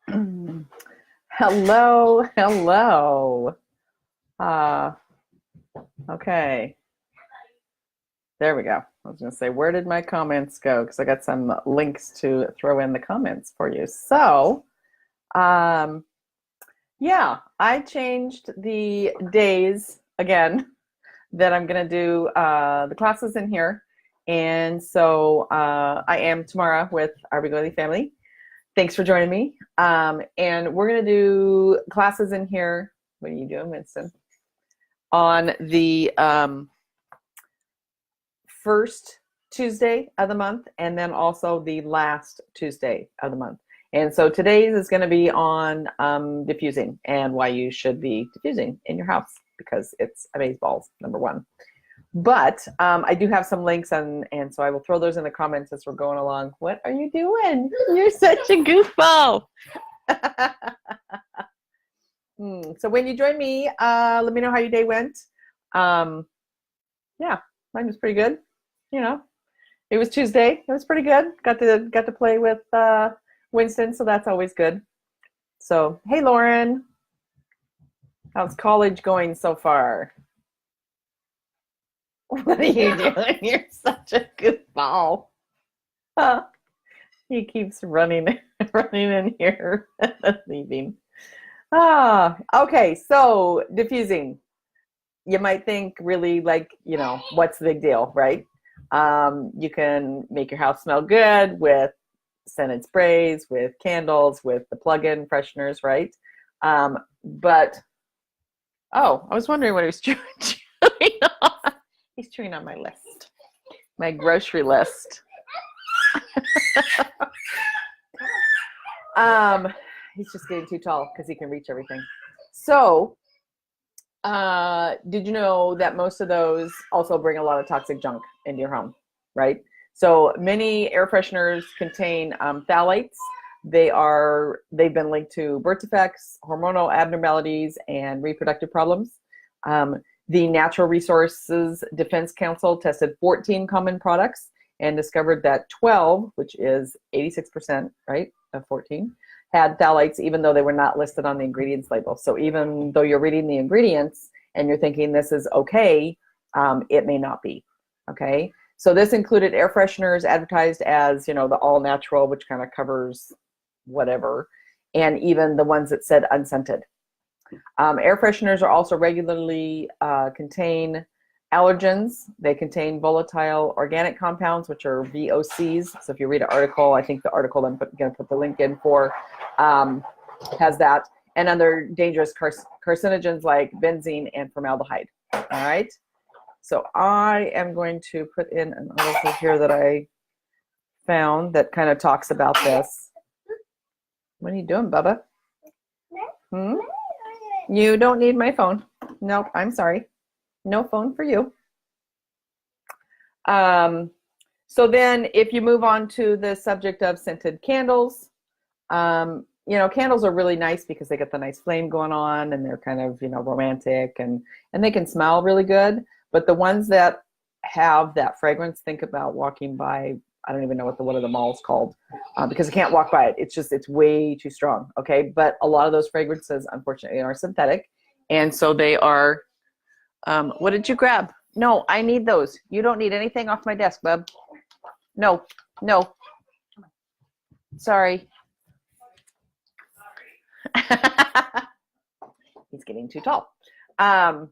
Hello, hello. Uh, okay, there we go. I was going to say, where did my comments go? Because I got some links to throw in the comments for you. Um, yeah, I changed the days again that I'm going to do the classes in here. And so I am Tamara with Our Big Oily Family. Thanks for joining me. And we're going to do classes in here. What are you doing, Winston? On the first Tuesday of the month, and then also the last Tuesday of the month. And so today's is going to be on diffusing and why you should be diffusing in your house, because it's amazeballs, number one. But I do have some links, and so I will throw those in the comments as we're going along. What are you doing? You're such a goofball. So when you join me, let me know how your day went. Yeah, mine was pretty good. You know, it was Tuesday. It was pretty good. Got to play with Winston, so that's always good. So, hey, Lauren, how's college going so far? What are you doing? You're such a goofball. He keeps running in here, leaving. Okay, so diffusing. You might think really like, what's the big deal, right? You can make your house smell good with scented sprays, with candles, with the plug-in fresheners, right? But, I was wondering what he was chewing on. He's chewing on my list, my grocery list. He's just getting too tall because he can reach everything. So, did you know that most of those also bring a lot of toxic junk into your home, right? So many air fresheners contain phthalates. They've been linked to birth defects, hormonal abnormalities, and reproductive problems. The Natural Resources Defense Council tested 14 common products and discovered that 12, which is 86%, right, of 14, had phthalates, even though they were not listed on the ingredients label. So even though you're reading the ingredients and you're thinking this is okay, it may not be, okay? So this included air fresheners advertised as, the all natural, which kind of covers whatever, and even the ones that said unscented. Air fresheners are also regularly contain allergens. They contain volatile organic compounds, which are VOCs. So if you read an article, I think the article I'm going to put the link in for has that, and other dangerous carcinogens like benzene and formaldehyde. All right. So I am going to put in an article here that I found that kind of talks about this. What are you doing, Bubba? You don't need my phone. Nope, I'm sorry. No phone for you. So then if you move on to the subject of scented candles, candles are really nice because they get the nice flame going on and they're kind of, romantic and they can smell really good. But the ones that have that fragrance, think about walking by, I don't even know what one of the malls called, because I can't walk by it. It's way too strong, okay? But a lot of those fragrances, unfortunately, are synthetic. And so they are, what did you grab? No, I need those. You don't need anything off my desk, bub. No. Sorry. He's getting too tall. I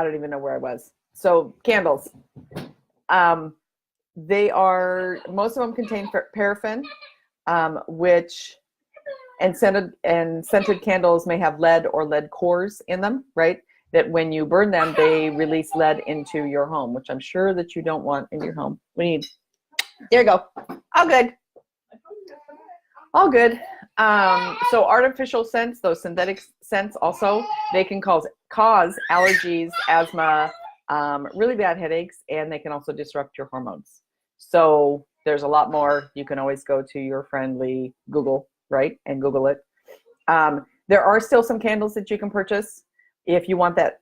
don't even know where I was. So candles. They are, most of them contain paraffin, and scented candles may have lead or lead cores in them, right? That when you burn them, they release lead into your home, which I'm sure that you don't want in your home. There you go. All good. All good. So artificial scents, those synthetic scents also, they can cause allergies, asthma, really bad headaches, and they can also disrupt your hormones. So there's a lot more. You can always go to your friendly Google, right, and Google it. There are still some candles that you can purchase if you want that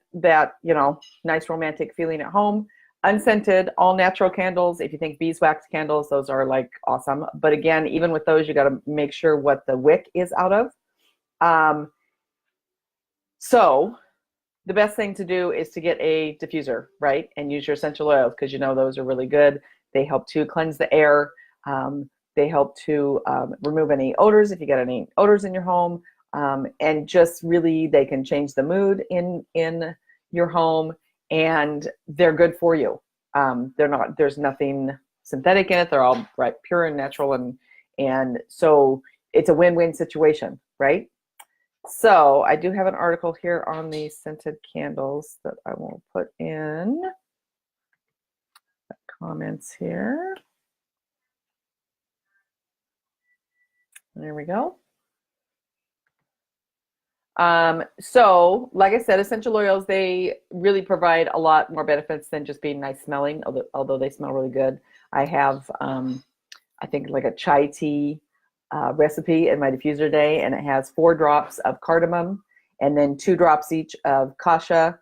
nice romantic feeling at home. Unscented, all natural candles. If you think beeswax candles, those are like awesome. But again, even with those, you got to make sure what the wick is out of. So the best thing to do is to get a diffuser, right? And use your essential oils, because you know those are really good. They help to cleanse the air. They help to remove any odors if you get any odors in your home. And just really, they can change the mood in your home, and they're good for you. There's nothing synthetic in it. They're all right, pure and natural, and so it's a win-win situation, right? So I do have an article here on the scented candles that I will put in the comments here. There we go. So like I said, essential oils, they really provide a lot more benefits than just being nice smelling, although they smell really good. I have, I think like a chai tea recipe in my diffuser today, and it has 4 drops of cardamom and then 2 drops each of kasha,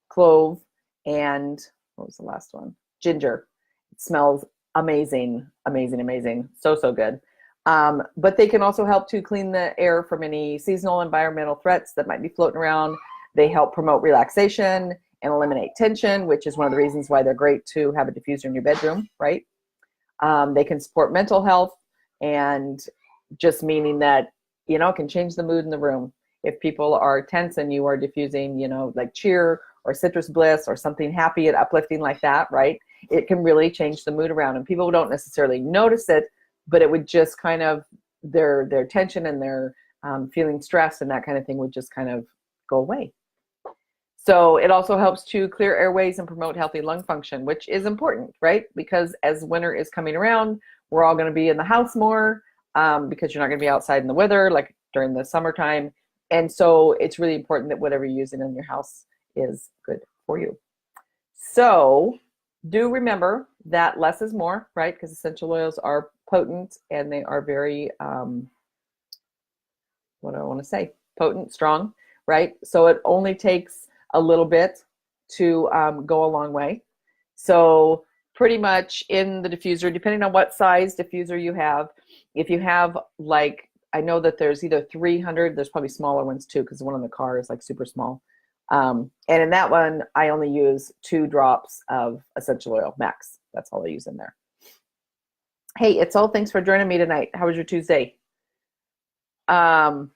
clove, and what was the last one? Ginger. It smells amazing, amazing, amazing. So, so good. But they can also help to clean the air from any seasonal environmental threats that might be floating around. They help promote relaxation and eliminate tension, which is one of the reasons why they're great to have a diffuser in your bedroom, right? They can support mental health, and just meaning that, you know, it can change the mood in the room. If people are tense and you are diffusing, you know, like cheer or citrus bliss or something happy and uplifting like that, right? It can really change the mood around, and people don't necessarily notice it, but it would just kind of, their tension and their feeling stressed and that kind of thing would just kind of go away. So it also helps to clear airways and promote healthy lung function, which is important, right? Because as winter is coming around, we're all going to be in the house more because you're not going to be outside in the weather like during the summertime. And so it's really important that whatever you're using in your house is good for you. So do remember that less is more, right? Because essential oils are potent, and they are very, what do I want to say? Potent, strong, right? So it only takes a little bit to go a long way. So pretty much in the diffuser, depending on what size diffuser you have, if you have like, I know that there's either 300, there's probably smaller ones too, because the one in the car is like super small. And in that one, I only use 2 drops of essential oil max. That's all I use in there. Hey, it's all, thanks for joining me tonight. How was your Tuesday? Because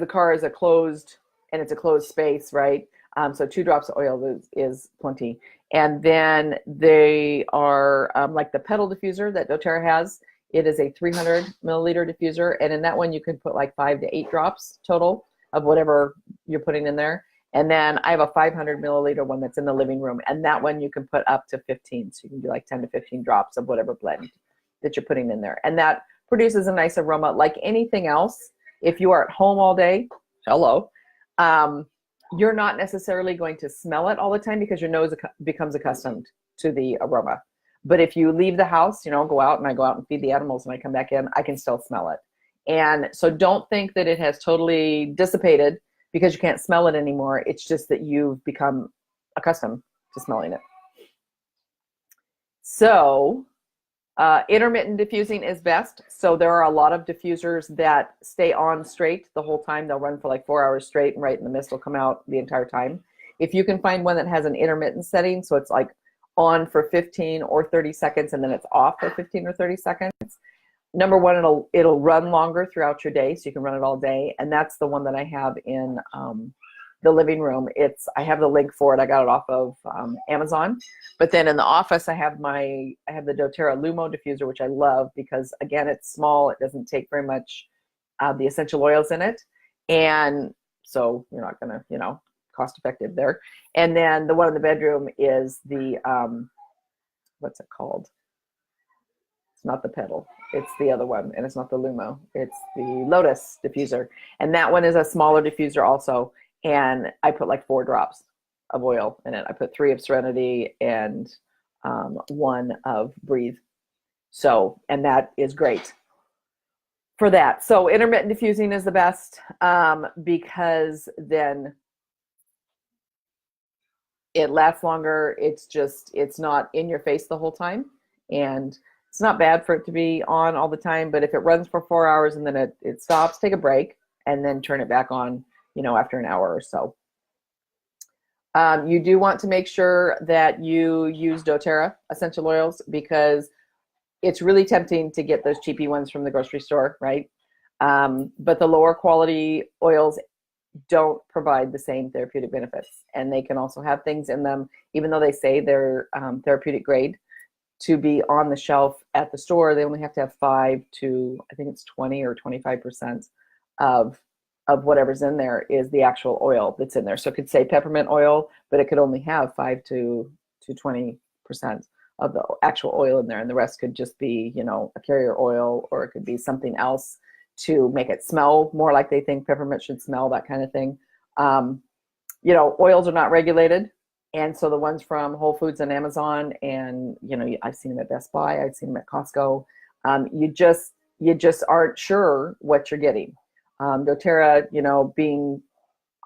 the car is a closed, and it's a closed space, right? So 2 drops of oil is plenty. And then they are like the pedal diffuser that doTERRA has. It is a 300 milliliter diffuser, and in that one you can put like 5 to 8 drops total of whatever you're putting in there. And then I have a 500 milliliter one that's in the living room, and that one you can put up to 15. So you can do like 10 to 15 drops of whatever blend that you're putting in there. And that produces a nice aroma. Like anything else, if you are at home all day, hello, you're not necessarily going to smell it all the time because your nose becomes accustomed to the aroma. But if you leave the house, you know, go out, and I go out and feed the animals and I come back in, I can still smell it. And so don't think that it has totally dissipated because you can't smell it anymore. It's just that you've become accustomed to smelling it. So intermittent diffusing is best. So there are a lot of diffusers that stay on straight the whole time. They'll run for like 4 hours straight, and right in the mist will come out the entire time. If you can find one that has an intermittent setting, so it's like on for 15 or 30 seconds and then it's off for 15 or 30 seconds. Number one, it'll run longer throughout your day, so you can run it all day. And that's the one that I have in the living room. I have the link for it. I got it off of Amazon. But then in the office, I have the doTERRA Lumo diffuser, which I love because again, it's small. It doesn't take very much the essential oils in it, and so you're not gonna, you know, cost effective there. And then the one in the bedroom is the what's it called? It's not the pedal. It's the other one, and it's not the Lumo. It's the Lotus diffuser, and that one is a smaller diffuser also. And I put like 4 drops of oil in it. I put 3 of Serenity and 1 of Breathe. So, and that is great for that. So intermittent diffusing is the best because then It lasts longer. It's not in your face the whole time. And it's not bad for it to be on all the time, but if it runs for 4 hours and then it stops, take a break and then turn it back on, after an hour or so. You do want to make sure that you use doTERRA essential oils, because it's really tempting to get those cheapy ones from the grocery store, right? But the lower quality oils don't provide the same therapeutic benefits, and they can also have things in them, even though they say they're therapeutic grade, to be on the shelf at the store. They only have to have 5 to, I think it's 20 or 25% of whatever's in there is the actual oil that's in there. So it could say peppermint oil, but it could only have 5 to 20% of the actual oil in there, and the rest could just be, a carrier oil, or it could be something else to make it smell more like they think peppermint should smell, that kind of thing. Oils are not regulated, and so the ones from Whole Foods and Amazon, and I've seen them at Best Buy, I've seen them at Costco. You just aren't sure what you're getting. doTERRA, being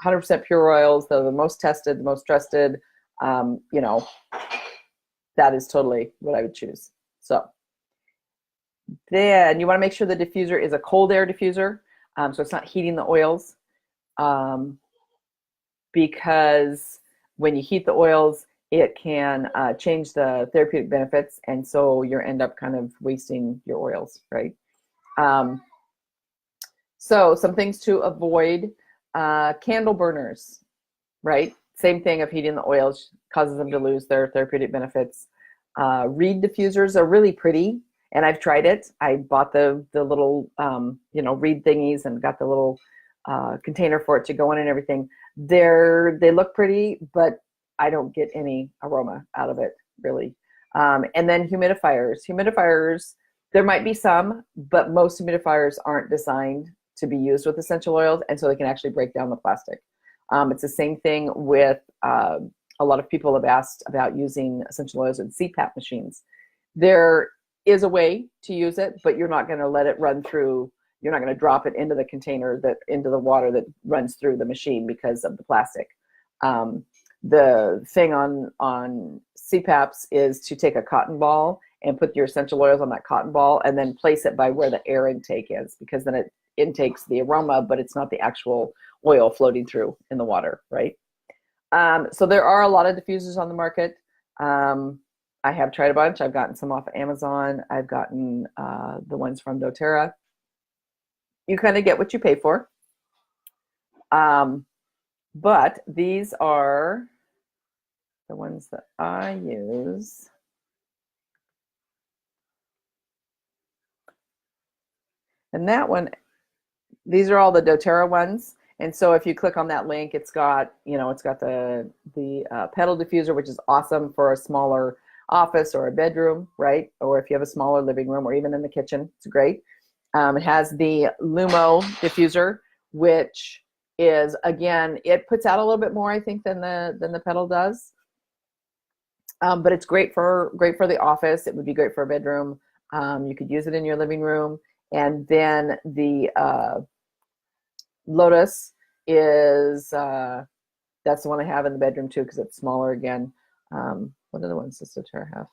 100% pure oils, they're the most tested, the most trusted. That is totally what I would choose. So then you want to make sure the diffuser is a cold air diffuser, so it's not heating the oils, because when you heat the oils, it can change the therapeutic benefits, and so you end up kind of wasting your oils, right? So some things to avoid: candle burners, right? Same thing of heating the oils causes them to lose their therapeutic benefits. Reed diffusers are really pretty, and I've tried it. I bought the little reed thingies and got the little container for it to go in and everything. They look pretty, but I don't get any aroma out of it, really. And then humidifiers, there might be some, but most humidifiers aren't designed to be used with essential oils, and so they can actually break down the plastic. It's the same thing with a lot of people have asked about using essential oils in CPAP machines. There is a way to use it, but you're not going to let it run through. You're not going to drop it into the container, into the water that runs through the machine, because of the plastic. The thing on CPAPs is to take a cotton ball and put your essential oils on that cotton ball, and then place it by where the air intake is, because then it intakes the aroma, but it's not the actual oil floating through in the water, right? So there are a lot of diffusers on the market. I have tried a bunch. I've gotten some off of Amazon. I've gotten the ones from doTERRA. You kind of get what you pay for. But these are the ones that I use. And that one, these are all the doTERRA ones. And so if you click on that link, it's got, the pedal diffuser, which is awesome for a smaller office or a bedroom, right? Or if you have a smaller living room, or even in the kitchen, it's great. It has the Lumo diffuser, which is, again, it puts out a little bit more, I think, than the pedal does. But it's great for the office. It would be great for a bedroom. You could use it in your living room. And then the Lotus is that's the one I have in the bedroom too, because it's smaller again. What other ones does doTERRA have?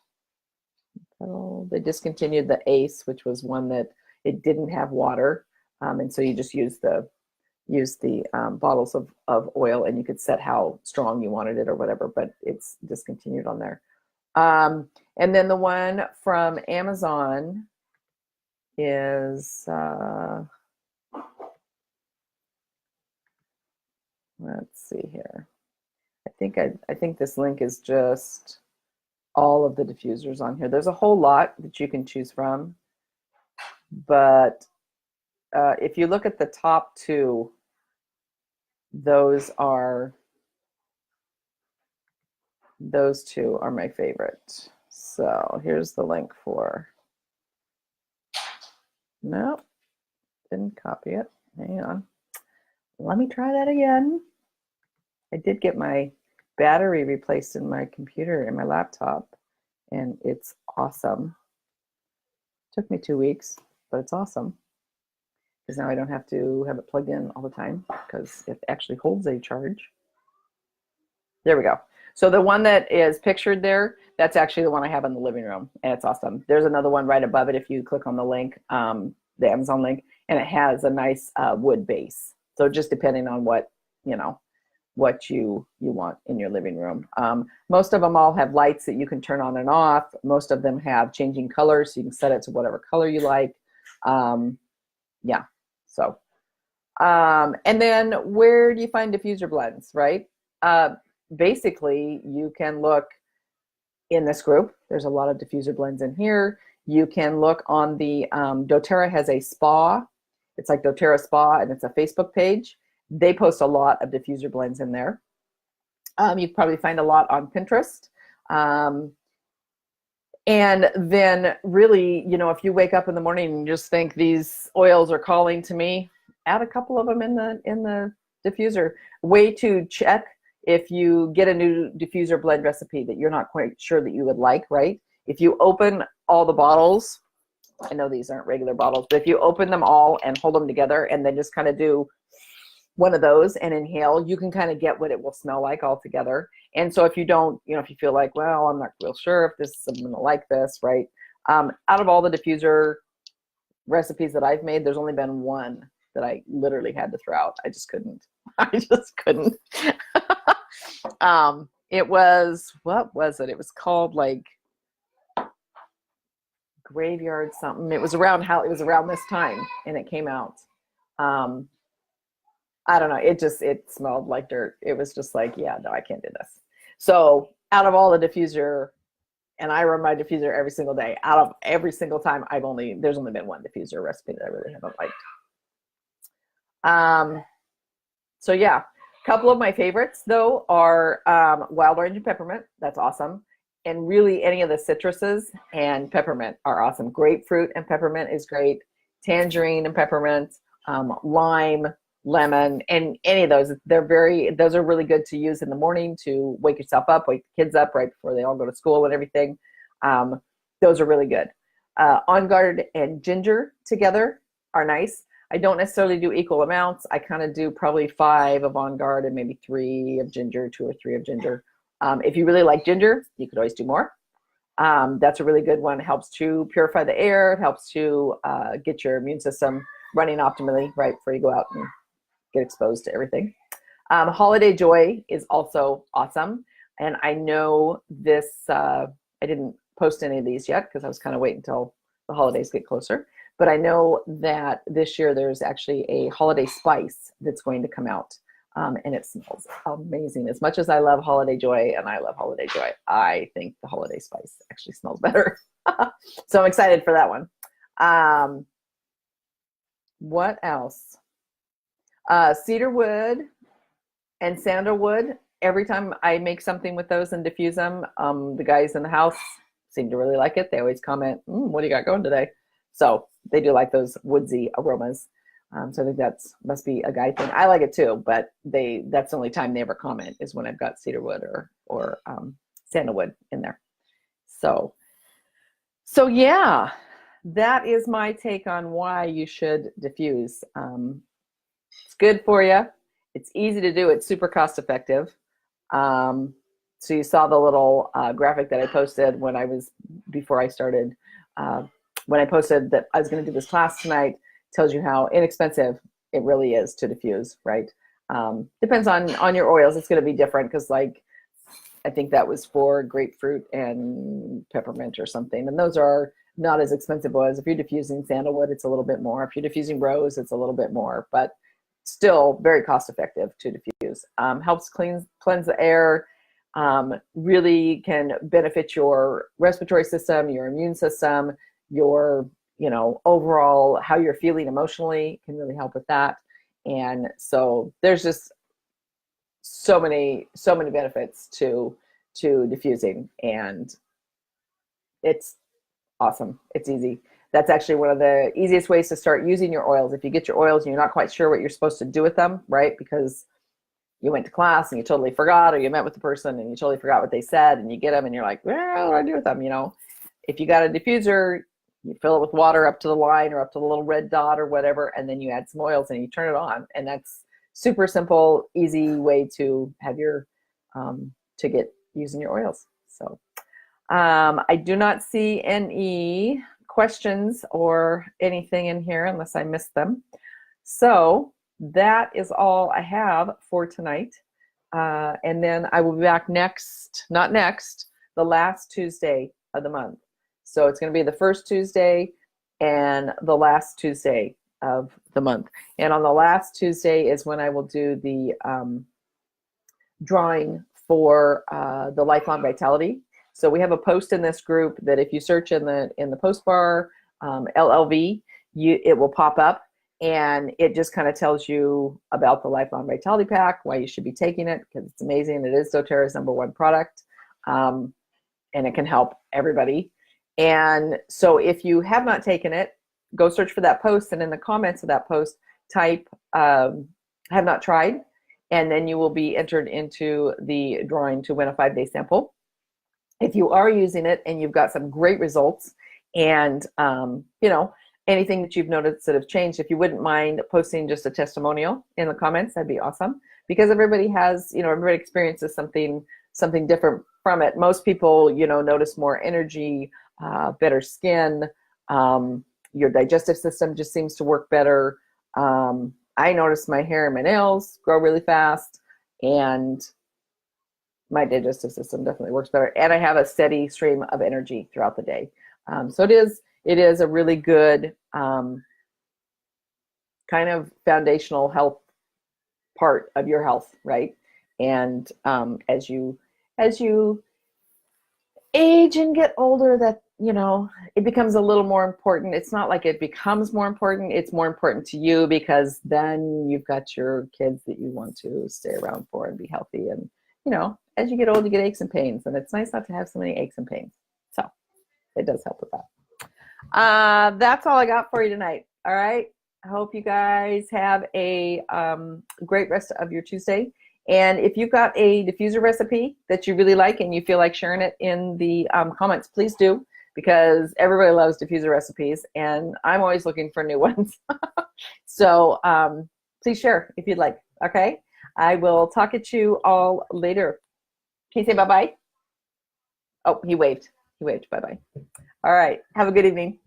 They discontinued the Ace, which was one that it didn't have water, and so you just use the bottles of oil, and you could set how strong you wanted it or whatever, but it's discontinued on there. And then the one from Amazon is let's see here. I think this link is just all of the diffusers on here. There's a whole lot that you can choose from, but if you look at the top two, those two are my favorite. So here's the link for. No, didn't copy it. Hang on. Let me try that again. I did get my battery replaced in my computer, in my laptop, and it's awesome. Took me 2 weeks, but it's awesome, because now I don't have to have it plugged in all the time, because it actually holds a charge. There we go. So the one that is pictured there, that's actually the one I have in the living room, and it's awesome. There's another one right above it if you click on the link, the Amazon link, and it has a nice wood base. So just depending on what, what you want in your living room. Most of them all have lights that you can turn on and off. Most of them have changing colors, so you can set it to whatever color you like. Yeah, so. And then where do you find diffuser blends, right? Basically, you can look in this group. There's a lot of diffuser blends in here. You can look on the, doTERRA has a spa. It's like doTERRA Spa, and it's a Facebook page. They post a lot of diffuser blends in there. You probably find a lot on Pinterest. And then really, if you wake up in the morning and just think these oils are calling to me, add a couple of them in the diffuser. Way to check if you get a new diffuser blend recipe that you're not quite sure that you would like, right? If you open all the bottles, I know these aren't regular bottles, but if you open them all and hold them together and then just kind of do one of those and inhale, you can kind of get what it will smell like all together. And so if you don't, if you feel like, well, I'm not real sure if I'm going to like this, right? Out of all the diffuser recipes that I've made, there's only been one that I literally had to throw out. I just couldn't. It was, what was it? It was called like Graveyard something. It was around this time, and it came out. I don't know. It smelled like dirt. It was just like, yeah, no, I can't do this. So out of all the diffuser, and I run my diffuser every single day, out of every single time, there's only been one diffuser recipe that I really haven't liked. So yeah, a couple of my favorites though are wild orange and peppermint. That's awesome. And really any of the citruses and peppermint are awesome. Grapefruit and peppermint is great. Tangerine and peppermint, lime, lemon, and any of those. Those are really good to use in the morning to wake yourself up, wake the kids up right before they all go to school and everything. Those are really good. On Guard and ginger together are nice. I don't necessarily do equal amounts. I kind of do probably 5 of On Guard and maybe 3 of ginger, 2 or 3 of ginger. If you really like ginger, you could always do more. That's a really good one. It helps to purify the air. It helps to get your immune system running optimally right before you go out and get exposed to everything. Holiday Joy is also awesome. And I know this, I didn't post any of these yet because I was kind of waiting until the holidays get closer. But I know that this year there's actually a holiday spice that's going to come out. And it smells amazing. As much as I love Holiday Joy, and I love Holiday Joy, I think the holiday spice actually smells better. So I'm excited for that one. What else? Cedarwood and sandalwood. Every time I make something with those and diffuse them, the guys in the house seem to really like it. They always comment, what do you got going today? So they do like those woodsy aromas. So I think must be a guy thing. I like it too, but that's the only time they ever comment is when I've got cedarwood or sandalwood in there. So yeah, that is my take on why you should diffuse. It's good for you. It's easy to do. It's super cost effective. So you saw the little graphic that I posted before I started. When I posted that I was going to do this class tonight, tells you how inexpensive it really is to diffuse, right? Depends on your oils. It's going to be different because I think that was for grapefruit and peppermint or something. And those are not as expensive as if you're diffusing sandalwood, it's a little bit more. If you're diffusing rose, it's a little bit more, but still very cost effective to diffuse. Helps cleanse the air, really can benefit your respiratory system, your immune system, your overall how you're feeling emotionally can really help with that. And so there's just so many benefits to diffusing, and it's awesome. It's easy. That's actually one of the easiest ways to start using your oils. If you get your oils and you're not quite sure what you're supposed to do with them, right? Because you went to class and you totally forgot, or you met with the person and you totally forgot what they said, and you get them and you're like, well, what do I do with them? If you got a diffuser, you fill it with water up to the line or up to the little red dot or whatever, and then you add some oils and you turn it on. And that's super simple, easy way to have to get using your oils. So I do not see any questions or anything in here unless I missed them. So that is all I have for tonight. And then I will be back the last Tuesday of the month. So it's going to be the first Tuesday and the last Tuesday of the month. And on the last Tuesday is when I will do the drawing for the Lifelong Vitality. So we have a post in this group that if you search in the post bar, LLV, it will pop up, and it just kind of tells you about the Lifelong Vitality Pack, why you should be taking it, because it's amazing. It is doTERRA's #1 product, and it can help everybody. And so if you have not taken it, go search for that post, and in the comments of that post, type have not tried, and then you will be entered into the drawing to win a 5-day sample. If you are using it and you've got some great results, and you know, anything that you've noticed that have changed, if you wouldn't mind posting just a testimonial in the comments, that'd be awesome, because everybody has, you know, everybody experiences something different from it. Most people, you know, notice more energy, better skin, your digestive system just seems to work better. I notice my hair and my nails grow really fast, and my digestive system definitely works better, and I have a steady stream of energy throughout the day. So it is a really good kind of foundational health part of your health, right? And as you age and get older, that, you know, it becomes a little more important. It's not like it becomes more important. It's more important to you, because then you've got your kids that you want to stay around for and be healthy. And, you know, as you get old, you get aches and pains, and it's nice not to have so many aches and pains. So it does help with that. That's all I got for you tonight. All right. I hope you guys have a great rest of your Tuesday. And if you've got a diffuser recipe that you really like and you feel like sharing it in the comments, please do, because everybody loves diffuser recipes, and I'm always looking for new ones. So please share if you'd like. Okay. I will talk at you all later. Can you say bye-bye? Oh, he waved. He waved. Bye-bye. All right. Have a good evening.